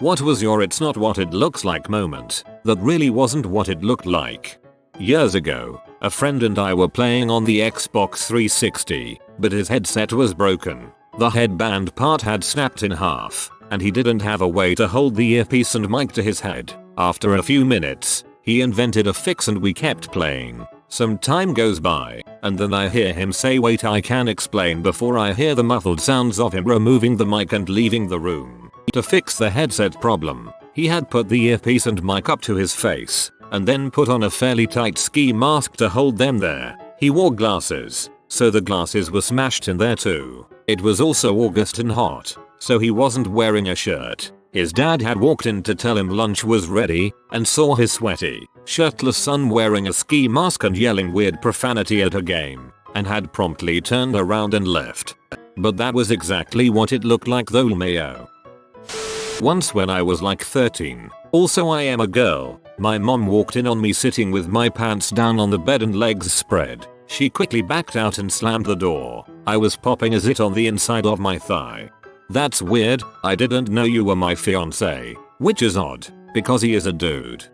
What was your "it's not what it looks like" moment that really wasn't what it looked like? Years ago, a friend and I were playing on the Xbox 360, but his headset was broken. The headband part had snapped in half, and he didn't have a way to hold the earpiece and mic to his head. After a few minutes, he invented a fix and we kept playing. Some time goes by, and then I hear him say, "Wait, I can explain," before I hear the muffled sounds of him removing the mic and leaving the room. To fix the headset problem, he had put the earpiece and mic up to his face, and then put on a fairly tight ski mask to hold them there. He wore glasses, so the glasses were smashed in there too. It was also August and hot, so he wasn't wearing a shirt. His dad had walked in to tell him lunch was ready, and saw his sweaty, shirtless son wearing a ski mask and yelling weird profanity at a game, and had promptly turned around and left. But that was exactly what it looked like though, Mayo. Once when I was like 13, also I am a girl, my mom walked in on me sitting with my pants down on the bed and legs spread. She quickly backed out and slammed the door. I was popping a zit on the inside of my thigh. "That's weird, I didn't know you were my fiance," which is odd, because he is a dude.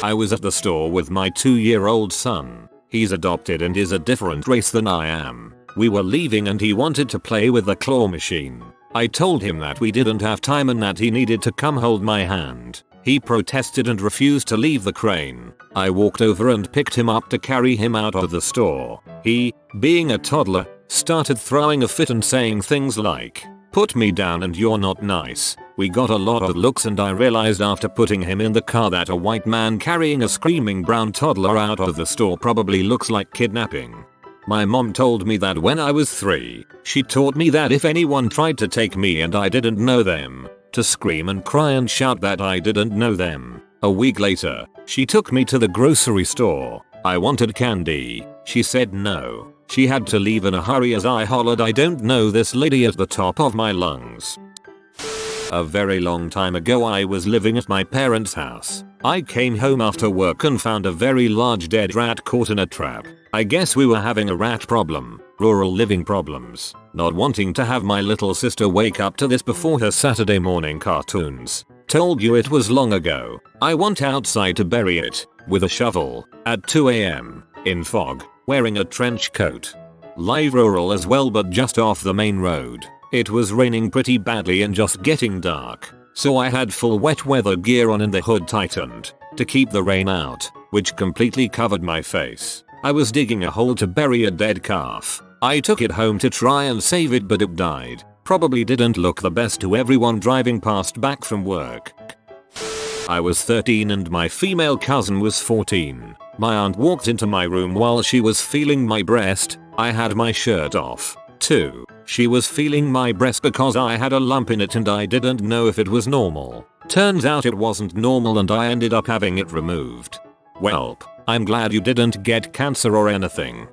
I was at the store with my 2-year-old son. He's adopted and is a different race than I am. We were leaving and he wanted to play with the claw machine. I told him that we didn't have time and that he needed to come hold my hand. He protested and refused to leave the crane. I walked over and picked him up to carry him out of the store. He, being a toddler, started throwing a fit and saying things like, "Put me down and you're not nice." We got a lot of looks and I realized after putting him in the car that a white man carrying a screaming brown toddler out of the store probably looks like kidnapping. My mom told me that when I was 3, she taught me that if anyone tried to take me and I didn't know them, to scream and cry and shout that I didn't know them. A week later, she took me to the grocery store. I wanted candy. She said no. She had to leave in a hurry as I hollered, "I don't know this lady," at the top of my lungs. A very long time ago I was living at my parents' house. I came home after work and found a very large dead rat caught in a trap. I guess we were having a rat problem. Rural living problems. Not wanting to have my little sister wake up to this before her Saturday morning cartoons. Told you it was long ago. I went outside to bury it, with a shovel, at 2 AM, in fog, wearing a trench coat. Live rural as well, but just off the main road. It was raining pretty badly and just getting dark, so I had full wet weather gear on and the hood tightened to keep the rain out, which completely covered my face. I was digging a hole to bury a dead calf. I took it home to try and save it, but it died. Probably didn't look the best to everyone driving past back from work. I was 13 and my female cousin was 14. My aunt walked into my room while she was feeling my breast. I had my shirt off, too. She was feeling my breast because I had a lump in it and I didn't know if it was normal. Turns out it wasn't normal and I ended up having it removed. Welp, I'm glad you didn't get cancer or anything.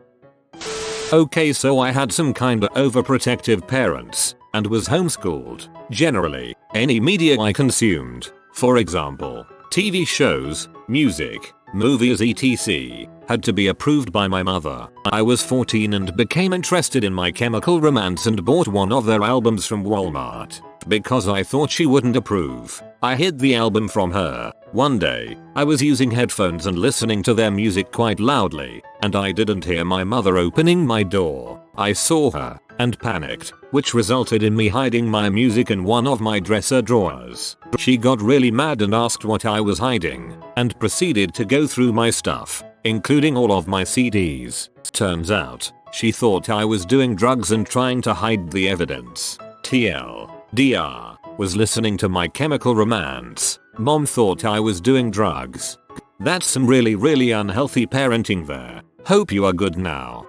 Okay, so I had some kinda overprotective parents and was homeschooled. Generally, any media I consumed, for example, TV shows, music, movies etc., had to be approved by my mother. I was 14 and became interested in My Chemical Romance and bought one of their albums from Walmart. Because I thought she wouldn't approve, I hid the album from her. One day, I was using headphones and listening to their music quite loudly, and I didn't hear my mother opening my door. I saw her, and panicked, which resulted in me hiding my music in one of my dresser drawers. She got really mad and asked what I was hiding, and proceeded to go through my stuff, including all of my CDs. Turns out, she thought I was doing drugs and trying to hide the evidence. TLDR, was listening to My Chemical Romance. Mom thought I was doing drugs. That's some really unhealthy parenting there. Hope you are good now.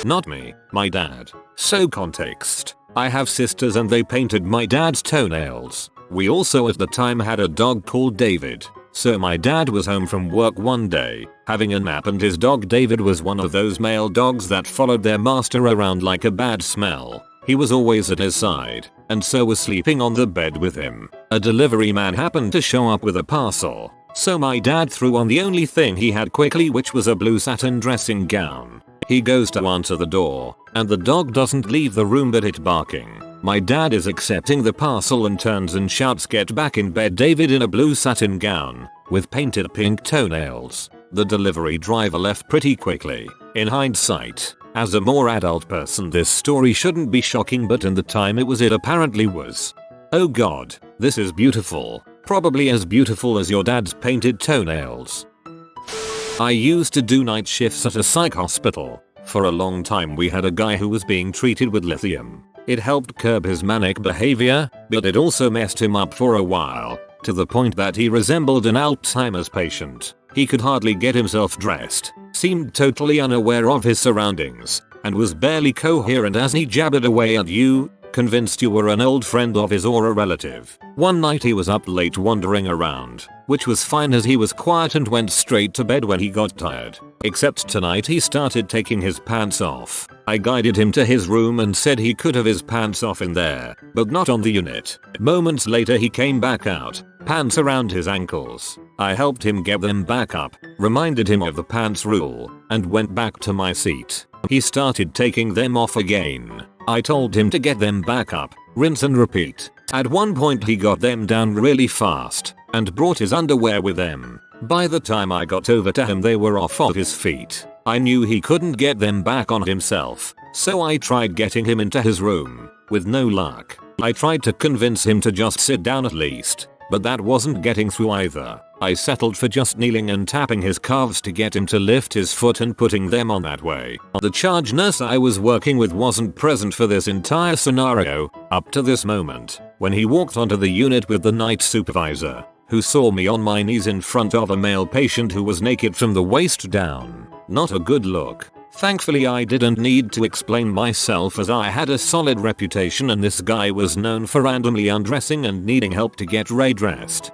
Not me, my dad. So context. I have sisters and they painted my dad's toenails. We also at the time had a dog called David. So my dad was home from work one day, having a nap, and his dog David was one of those male dogs that followed their master around like a bad smell. He was always at his side, and so was sleeping on the bed with him. A delivery man happened to show up with a parcel, so my dad threw on the only thing he had quickly, which was a blue satin dressing gown. He goes to answer the door, and the dog doesn't leave the room but it barking. My dad is accepting the parcel and turns and shouts, "Get back in bed, David," in a blue satin gown with painted pink toenails. The delivery driver left pretty quickly. In hindsight, as a more adult person, this story shouldn't be shocking, but in the time it apparently was. Oh god, this is beautiful. Probably as beautiful as your dad's painted toenails. I used to do night shifts at a psych hospital. For a long time we had a guy who was being treated with lithium. It helped curb his manic behavior, but it also messed him up for a while, to the point that he resembled an Alzheimer's patient. He could hardly get himself dressed, seemed totally unaware of his surroundings, and was barely coherent as he jabbered away at you, convinced you were an old friend of his or a relative. One night he was up late wandering around, which was fine as he was quiet and went straight to bed when he got tired. Except tonight he started taking his pants off. I guided him to his room and said he could have his pants off in there, but not on the unit. Moments later he came back out, pants around his ankles. I helped him get them back up, reminded him of the pants rule, and went back to my seat. He started taking them off again. I told him to get them back up, rinse and repeat. At one point he got them down really fast, and brought his underwear with them. By the time I got over to him they were off of his feet. I knew he couldn't get them back on himself, so I tried getting him into his room, with no luck. I tried to convince him to just sit down at least, but that wasn't getting through either. I settled for just kneeling and tapping his calves to get him to lift his foot and putting them on that way. The charge nurse I was working with wasn't present for this entire scenario, up to this moment, when he walked onto the unit with the night supervisor, who saw me on my knees in front of a male patient who was naked from the waist down. Not a good look. Thankfully I didn't need to explain myself as I had a solid reputation and this guy was known for randomly undressing and needing help to get redressed.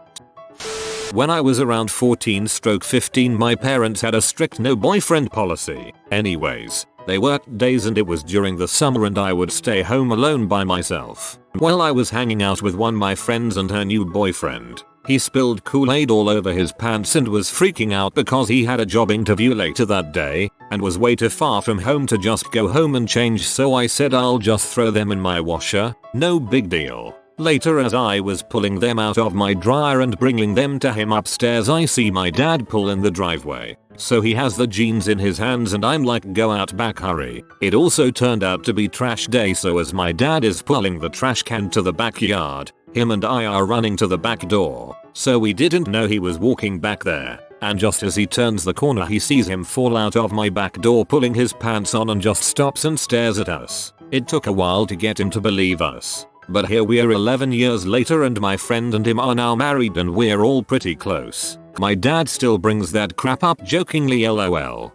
When I was around 14-15 my parents had a strict no boyfriend policy. Anyways, they worked days and it was during the summer and I would stay home alone by myself. While I was hanging out with one of my friends and her new boyfriend, he spilled Kool-Aid all over his pants and was freaking out because he had a job interview later that day and was way too far from home to just go home and change, so I said I'll just throw them in my washer, no big deal. Later as I was pulling them out of my dryer and bringing them to him upstairs I see my dad pull in the driveway. So he has the jeans in his hands and I'm like, go out back, hurry. It also turned out to be trash day, so as my dad is pulling the trash can to the backyard, him and I are running to the back door. So we didn't know he was walking back there. And just as he turns the corner he sees him fall out of my back door pulling his pants on and just stops and stares at us. It took a while to get him to believe us. But here we are 11 years later and my friend and him are now married and we're all pretty close. My dad still brings that crap up jokingly, lol.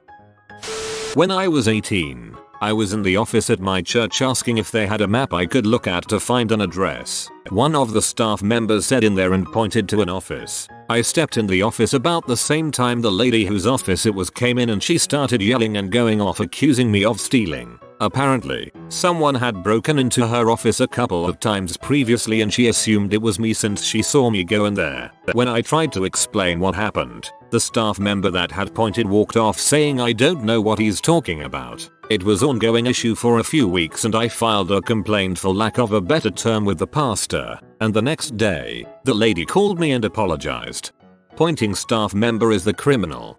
When I was 18, I was in the office at my church asking if they had a map I could look at to find an address. One of the staff members said in there and pointed to an office. I stepped in the office about the same time the lady whose office it was came in and she started yelling and going off accusing me of stealing. Apparently, someone had broken into her office a couple of times previously and she assumed it was me since she saw me go in there. When I tried to explain what happened, the staff member that had pointed walked off saying I don't know what he's talking about. It was an ongoing issue for a few weeks and I filed a complaint for lack of a better term with the pastor, and the next day, the lady called me and apologized. Pointing staff member is the criminal.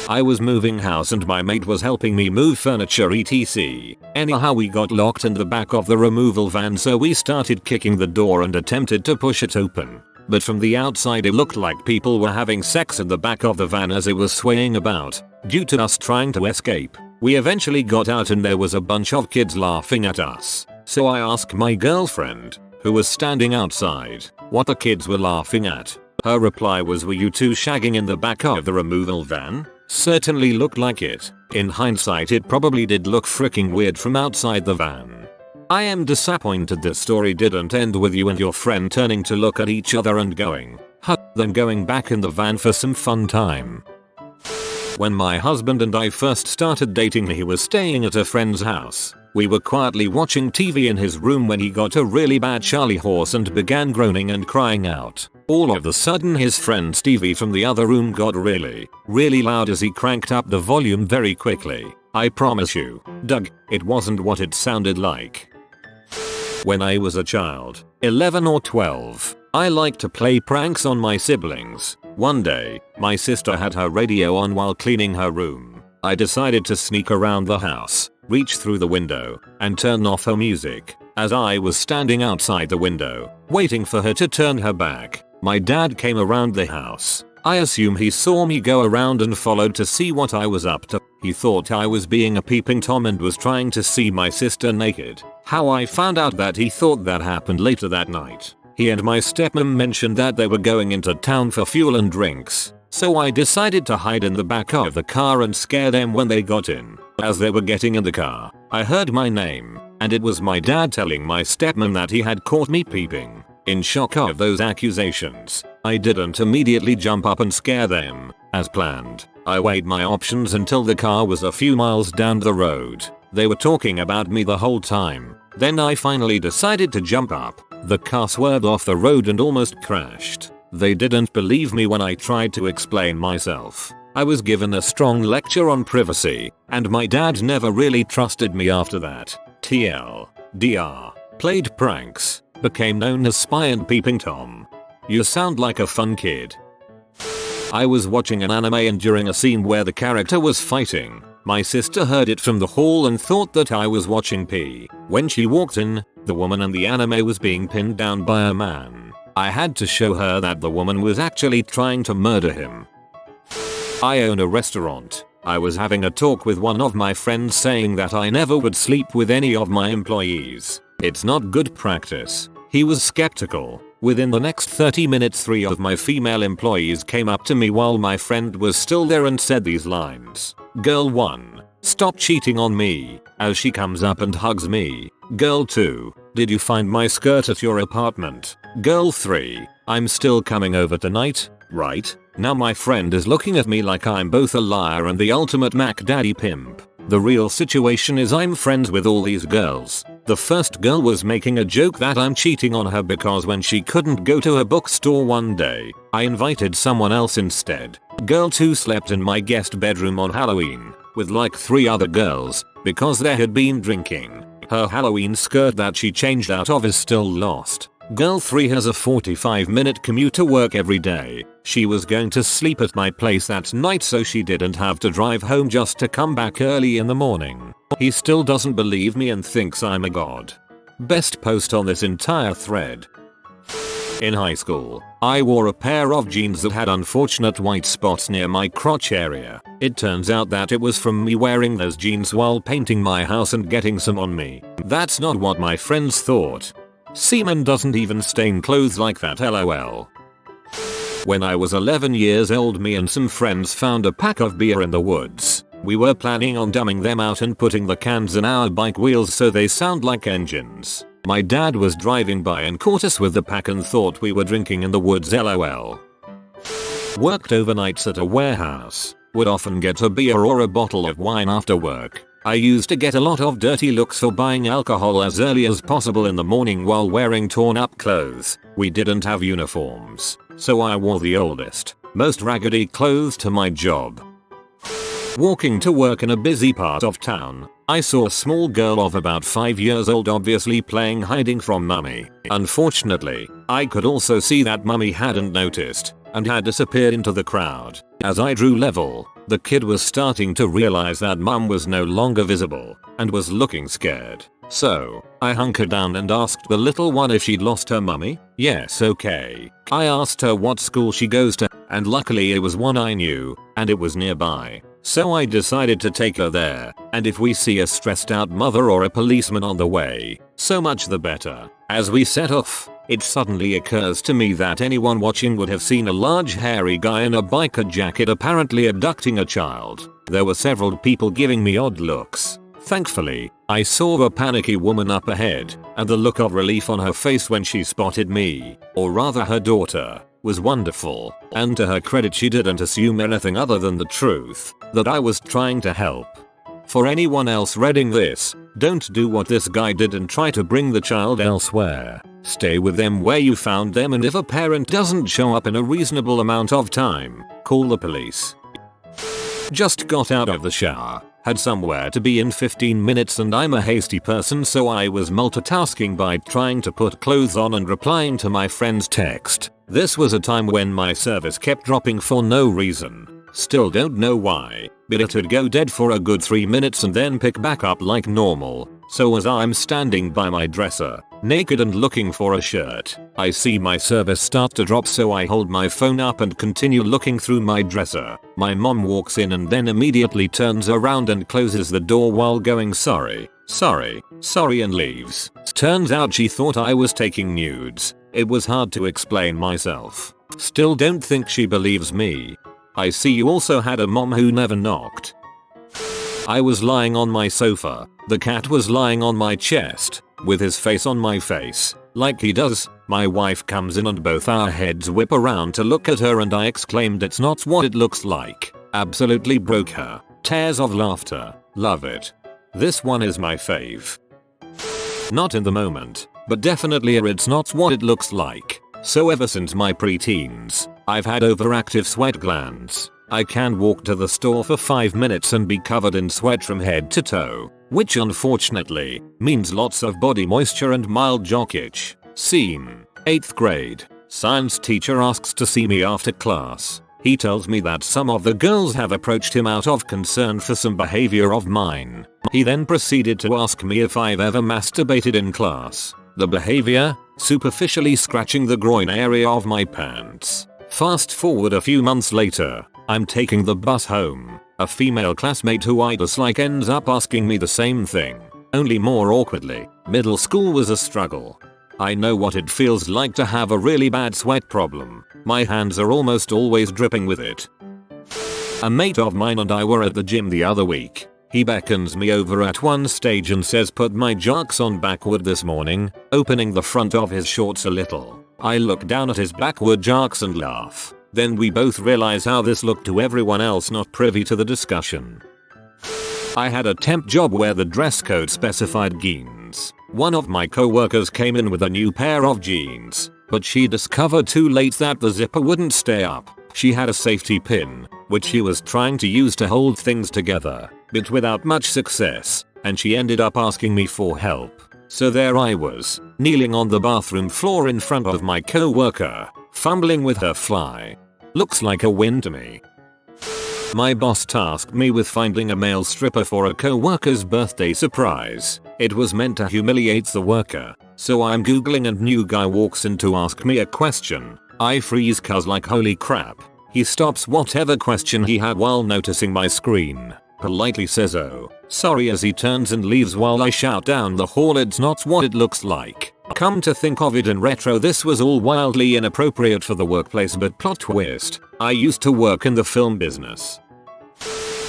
I was moving house and my mate was helping me move furniture etc. Anyhow we got locked in the back of the removal van, so we started kicking the door and attempted to push it open. But from the outside it looked like people were having sex in the back of the van as it was swaying about, due to us trying to escape. We eventually got out and there was a bunch of kids laughing at us. So I asked my girlfriend, who was standing outside, what the kids were laughing at. Her reply was, were you two shagging in the back of the removal van? Certainly looked like it. In hindsight it probably did look freaking weird from outside the van. I am disappointed this story didn't end with you and your friend turning to look at each other and going, huh, then going back in the van for some fun time. When my husband and I first started dating he was staying at a friend's house. We were quietly watching TV in his room when he got a really bad Charlie horse and began groaning and crying out. All of a sudden his friend Stevie from the other room got really loud as he cranked up the volume very quickly. I promise you, Doug, it wasn't what it sounded like. When I was a child, 11 or 12, I liked to play pranks on my siblings. One day, my sister had her radio on while cleaning her room. I decided to sneak around the house, reach through the window, and turn off her music. As I was standing outside the window, waiting for her to turn her back, my dad came around the house. I assume he saw me go around and followed to see what I was up to. He thought I was being a peeping Tom and was trying to see my sister naked. How I found out that he thought that happened later that night. He and my stepmom mentioned that they were going into town for fuel and drinks. So I decided to hide in the back of the car and scare them when they got in. As they were getting in the car, I heard my name, and it was my dad telling my stepmom that he had caught me peeping. In shock of those accusations, I didn't immediately jump up and scare them. As planned, I weighed my options until the car was a few miles down the road. They were talking about me the whole time. Then I finally decided to jump up. The car swerved off the road and almost crashed. They didn't believe me when I tried to explain myself. I was given a strong lecture on privacy, and my dad never really trusted me after that. TLDR. Played pranks. Became known as Spy and Peeping Tom. You sound like a fun kid. I was watching an anime and during a scene where the character was fighting, my sister heard it from the hall and thought that I was watching P. When she walked in, the woman in the anime was being pinned down by a man. I had to show her that the woman was actually trying to murder him. I own a restaurant. I was having a talk with one of my friends saying that I never would sleep with any of my employees. It's not good practice. He was skeptical. Within the next 30 minutes 3 of my female employees came up to me while my friend was still there and said these lines. Girl 1, stop cheating on me, as she comes up and hugs me. Girl 2, did you find my skirt at your apartment? Girl 3, I'm still coming over tonight, right? Now my friend is looking at me like I'm both a liar and the ultimate Mac Daddy pimp. The real situation is I'm friends with all these girls. The first girl was making a joke that I'm cheating on her because when she couldn't go to her bookstore one day, I invited someone else instead. Girl 2 slept in my guest bedroom on Halloween, with like 3 other girls, because they had been drinking. Her Halloween skirt that she changed out of is still lost. Girl 3 has a 45-minute commute to work every day. She was going to sleep at my place that night so she didn't have to drive home just to come back early in the morning. He still doesn't believe me and thinks I'm a god. Best post on this entire thread. In high school, I wore a pair of jeans that had unfortunate white spots near my crotch area. It turns out that it was from me wearing those jeans while painting my house and getting some on me. That's not what my friends thought. Semen doesn't even stain clothes like that, lol. When I was 11 years old, me and some friends found a pack of beer in the woods. We were planning on dumbing them out and putting the cans in our bike wheels so they sound like engines. My dad was driving by and caught us with the pack and thought we were drinking in the woods, lol. Worked overnights at a warehouse. Would often get a beer or a bottle of wine after work. I used to get a lot of dirty looks for buying alcohol as early as possible in the morning while wearing torn up clothes. We didn't have uniforms, so I wore the oldest, most raggedy clothes to my job. Walking to work in a busy part of town, I saw a small girl of about 5 years old obviously playing hiding from mummy. Unfortunately, I could also see that mummy hadn't noticed and had disappeared into the crowd. As I drew level, the kid was starting to realize that mum was no longer visible and was looking scared. So, I hunkered down and asked the little one if she'd lost her mummy. Yes, okay. I asked her what school she goes to, and luckily it was one I knew, and it was nearby. So I decided to take her there, and if we see a stressed out mother or a policeman on the way, so much the better. As we set off, it suddenly occurs to me that anyone watching would have seen a large hairy guy in a biker jacket apparently abducting a child. There were several people giving me odd looks. Thankfully, I saw a panicky woman up ahead, and the look of relief on her face when she spotted me, or rather her daughter, was wonderful. And to her credit, she didn't assume anything other than the truth, that I was trying to help. For anyone else reading this, don't do what this guy did and try to bring the child elsewhere. Stay with them where you found them, and if a parent doesn't show up in a reasonable amount of time, call the police. Just got out of the shower. Had somewhere to be in 15 minutes and I'm a hasty person, so I was multitasking by trying to put clothes on and replying to my friend's text. This was a time when my service kept dropping for no reason. Still don't know why, but it would go dead for a good 3 minutes and then pick back up like normal. So as I'm standing by my dresser, naked and looking for a shirt, I see my service start to drop, so I hold my phone up and continue looking through my dresser. My mom walks in and then immediately turns around and closes the door while going sorry, and leaves. Turns out she thought I was taking nudes. It was hard to explain myself. Still don't think she believes me. I see you also had a mom who never knocked. I was lying on my sofa. The cat was lying on my chest, with his face on my face, like he does. My wife comes in and both our heads whip around to look at her and I exclaimed, "It's not what it looks like." Absolutely broke her. Tears of laughter. Love it. This one is my fave. Not in the moment, but definitely it's not what it looks like. So ever since my preteens, I've had overactive sweat glands. I can walk to the store for 5 minutes and be covered in sweat from head to toe, which unfortunately means lots of body moisture and mild jock itch. Scene: 8th grade. Science teacher asks to see me after class. He tells me that some of the girls have approached him out of concern for some behavior of mine. He then proceeded to ask me if I've ever masturbated in class. The behavior? Superficially scratching the groin area of my pants. Fast forward a few months later. I'm taking the bus home. A female classmate who I dislike ends up asking me the same thing, only more awkwardly. Middle school was a struggle. I know what it feels like to have a really bad sweat problem. My hands are almost always dripping with it. A mate of mine and I were at the gym the other week. He beckons me over at one stage and says, "Put my jocks on backward this morning," opening the front of his shorts a little. I look down at his backward jocks and laugh. Then we both realize how this looked to everyone else not privy to the discussion. I had a temp job where the dress code specified jeans. One of my co-workers came in with a new pair of jeans, but she discovered too late that the zipper wouldn't stay up. She had a safety pin, which she was trying to use to hold things together, but without much success, and she ended up asking me for help. So there I was, kneeling on the bathroom floor in front of my co-worker, fumbling with her fly. Looks like a win to me. My boss tasked me with finding a male stripper for a co-worker's birthday surprise. It was meant to humiliate the worker. So I'm googling and new guy walks in to ask me a question. I freeze cuz like holy crap. He stops whatever question he had while noticing my screen. Politely says "Oh, sorry" as he turns and leaves while I shout down the hall, "It's not what it looks like." Come to think of it in retro, this was all wildly inappropriate for the workplace, but plot twist, I used to work in the film business.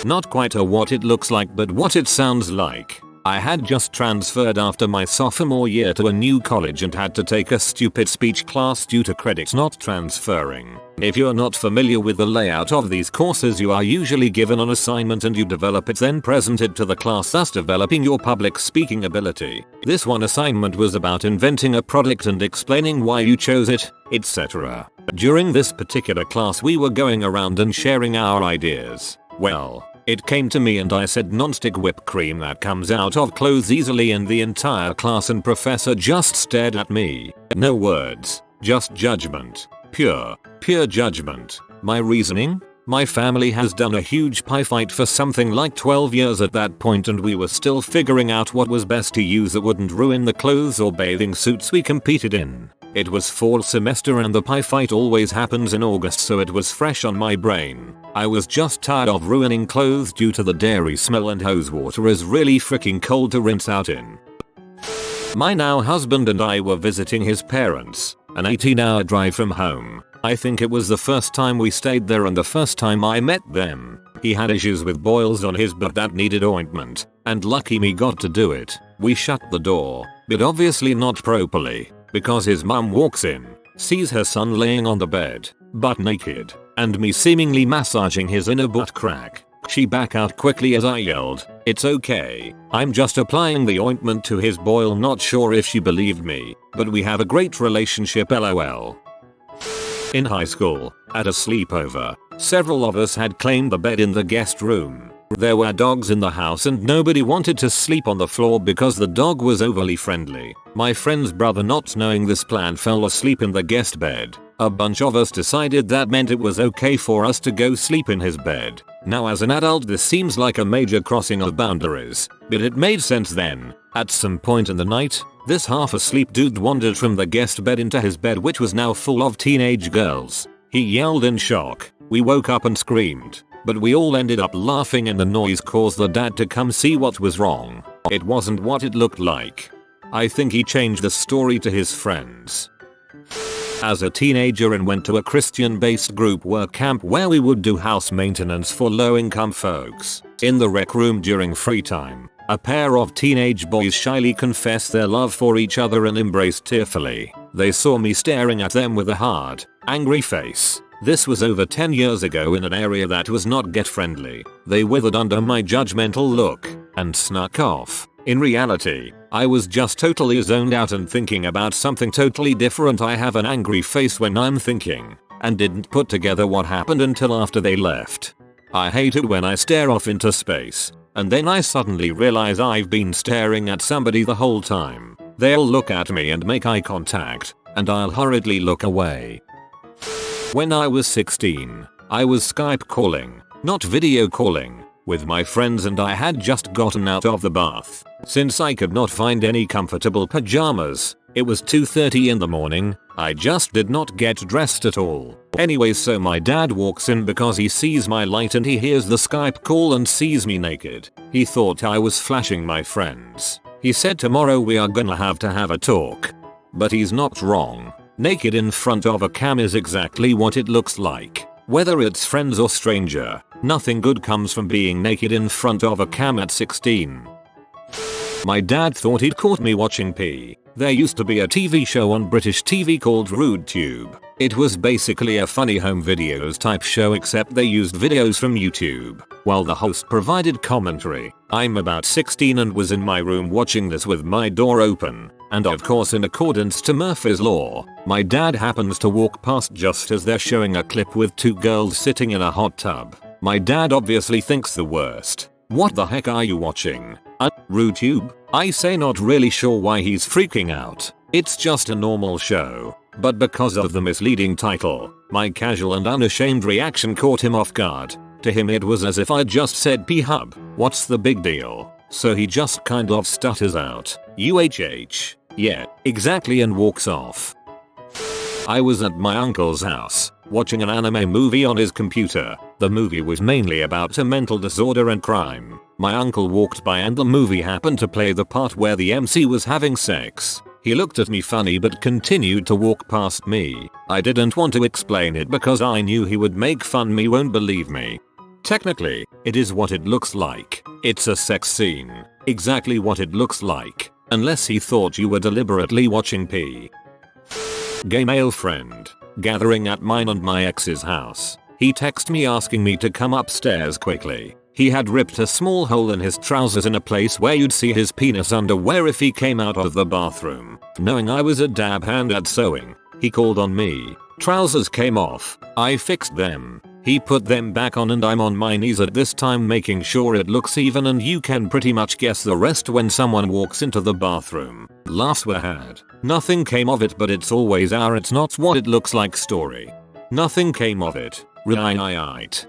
Not quite a what it looks like, but what it sounds like. I had just transferred after my sophomore year to a new college and had to take a stupid speech class due to credits not transferring. If you're not familiar with the layout of these courses, you are usually given an assignment and you develop it, then present it to the class, thus developing your public speaking ability. This one assignment was about inventing a product and explaining why you chose it, etc. During this particular class we were going around and sharing our ideas. Well, it came to me and I said non-stick whipped cream that comes out of clothes easily, and the entire class and professor just stared at me. No words, just judgment. Pure judgment. My reasoning? My family has done a huge pie fight for something like 12 years at that point, and we were still figuring out what was best to use that wouldn't ruin the clothes or bathing suits we competed in. It was fall semester and the pie fight always happens in August, so it was fresh on my brain. I was just tired of ruining clothes due to the dairy smell, and hose water is really freaking cold to rinse out in. My now husband and I were visiting his parents, an 18-hour drive from home. I think it was the first time we stayed there and the first time I met them. He had issues with boils on his butt that needed ointment, and lucky me got to do it. We shut the door, but obviously not properly, because his mum walks in, sees her son laying on the bed, butt naked, and me seemingly massaging his inner butt crack. She back out quickly as I yelled, "It's okay, I'm just applying the ointment to his boil." Not sure if she believed me, but we have a great relationship, lol. In high school, at a sleepover, several of us had claimed the bed in the guest room. There were dogs in the house and nobody wanted to sleep on the floor because the dog was overly friendly. My friend's brother, not knowing this plan, fell asleep in the guest bed. A bunch of us decided that meant it was okay for us to go sleep in his bed. Now as an adult this seems like a major crossing of boundaries, but it made sense then. At some point in the night, this half asleep dude wandered from the guest bed into his bed, which was now full of teenage girls. He yelled in shock. We woke up and screamed, but we all ended up laughing and the noise caused the dad to come see what was wrong. It wasn't what it looked like. I think he changed the story to his friends. As a teenager and went to a Christian-based group work camp where we would do house maintenance for low-income folks. In the rec room during free time, a pair of teenage boys shyly confessed their love for each other and embraced tearfully. They saw me staring at them with a hard, angry face. This was over 10 years ago in an area that was not get-friendly. They withered under my judgmental look and snuck off. In reality, I was just totally zoned out and thinking about something totally different. I have an angry face when I'm thinking, and didn't put together what happened until after they left. I hate it when I stare off into space, and then I suddenly realize I've been staring at somebody the whole time. They'll look at me and make eye contact, and I'll hurriedly look away. When I was 16, I was Skype calling, not video calling, with my friends, and I had just gotten out of the bath. Since I could not find any comfortable pajamas, it was 2:30 in the morning, I just did not get dressed at all. Anyway, so my dad walks in because he sees my light and he hears the Skype call and sees me naked. He thought I was flashing my friends. He said tomorrow we are gonna have to have a talk. But he's not wrong. Naked in front of a cam is exactly what it looks like. Whether it's friends or stranger, nothing good comes from being naked in front of a cam at 16. My dad thought he'd caught me watching P. There used to be a TV show on British TV called RudeTube. It was basically a funny home videos type show, except they used videos from YouTube, while the host provided commentary. I'm about 16 and was in my room watching this with my door open. And of course, in accordance to Murphy's Law, my dad happens to walk past just as they're showing a clip with two girls sitting in a hot tub. My dad obviously thinks the worst. What the heck are you watching? RudeTube? I say, not really sure why he's freaking out. It's just a normal show. But because of the misleading title, my casual and unashamed reaction caught him off guard. To him it was as if I just said P-Hub. What's the big deal? So he just kind of stutters out, UHH. Yeah, exactly, and walks off. I was at my uncle's house, watching an anime movie on his computer. The movie was mainly about a mental disorder and crime. My uncle walked by and the movie happened to play the part where the MC was having sex. He looked at me funny but continued to walk past me. I didn't want to explain it because I knew he would make fun. Me won't believe me. Technically, it is what it looks like. It's a sex scene. Exactly what it looks like. Unless he thought you were deliberately watching P. Gay male friend. Gathering at mine and my ex's house. He texted me asking me to come upstairs quickly. He had ripped a small hole in his trousers in a place where you'd see his penis underwear if he came out of the bathroom. Knowing I was a dab hand at sewing, he called on me. Trousers came off. I fixed them. He put them back on and I'm on my knees at this time making sure it looks even, and you can pretty much guess the rest when someone walks into the bathroom. Laughs were had. Nothing came of it, but it's always our "it's not what it looks like" story. Nothing came of it. Right.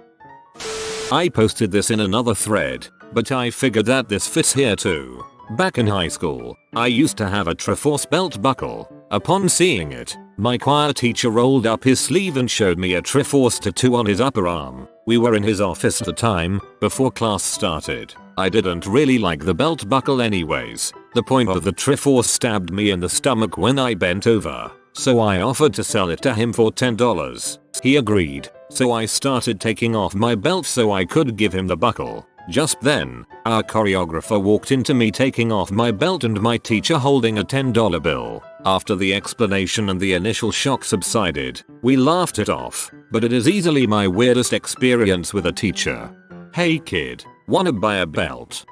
I posted this in another thread, but I figured that this fits here too. Back in high school, I used to have a Triforce belt buckle. Upon seeing it, my choir teacher rolled up his sleeve and showed me a Triforce tattoo on his upper arm. We were in his office at the time, before class started. I didn't really like the belt buckle anyways. The point of the Triforce stabbed me in the stomach when I bent over, so I offered to sell it to him for $10. He agreed, so I started taking off my belt so I could give him the buckle. Just then, our choreographer walked into me taking off my belt and my teacher holding a $10 bill. After the explanation and the initial shock subsided, we laughed it off, but it is easily my weirdest experience with a teacher. Hey kid, wanna buy a belt?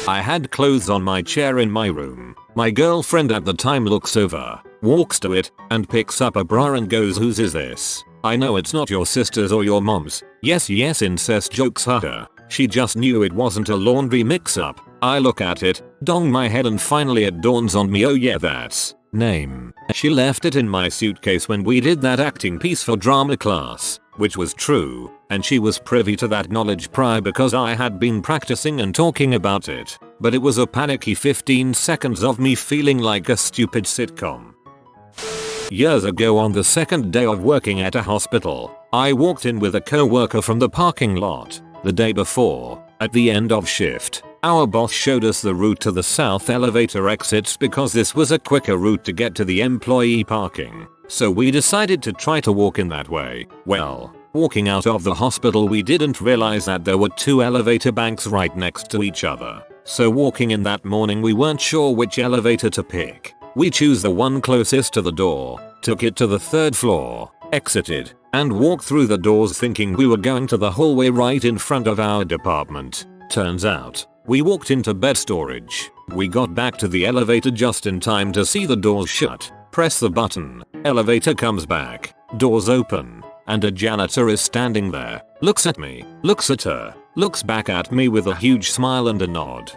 I had clothes on my chair in my room. My girlfriend at the time looks over, walks to it, and picks up a bra and goes, "Whose is this? I know it's not your sister's or your mom's." Yes, incest jokes, haha. She just knew it wasn't a laundry mix-up. I look at it, dong my head, and finally it dawns on me, oh yeah, that's name. She left it in my suitcase when we did that acting piece for drama class, which was true, and she was privy to that knowledge prior because I had been practicing and talking about it, but it was a panicky 15 seconds of me feeling like a stupid sitcom. Years ago, on the second day of working at a hospital, I walked in with a co-worker from the parking lot. The day before, at the end of shift, our boss showed us the route to the south elevator exits because this was a quicker route to get to the employee parking. So we decided to try to walk in that way. Well, walking out of the hospital, we didn't realize that there were 2 elevator banks right next to each other. So walking in that morning, we weren't sure which elevator to pick. We chose the one closest to the door, took it to the 3rd floor, exited, and walked through the doors thinking we were going to the hallway right in front of our department. Turns out, we walked into bed storage. We got back to the elevator just in time to see the doors shut. Press the button, elevator comes back, doors open, and a janitor is standing there, looks at me, looks at her, looks back at me with a huge smile and a nod.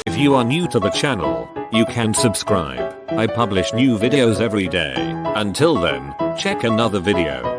If you are new to the channel, you can subscribe. I publish new videos every day. Until then, check another video.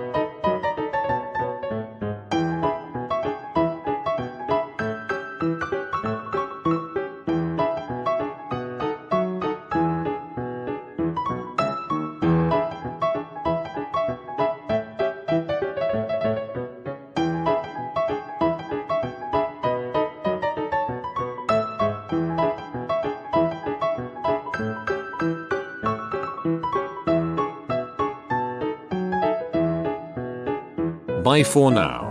Bye for now.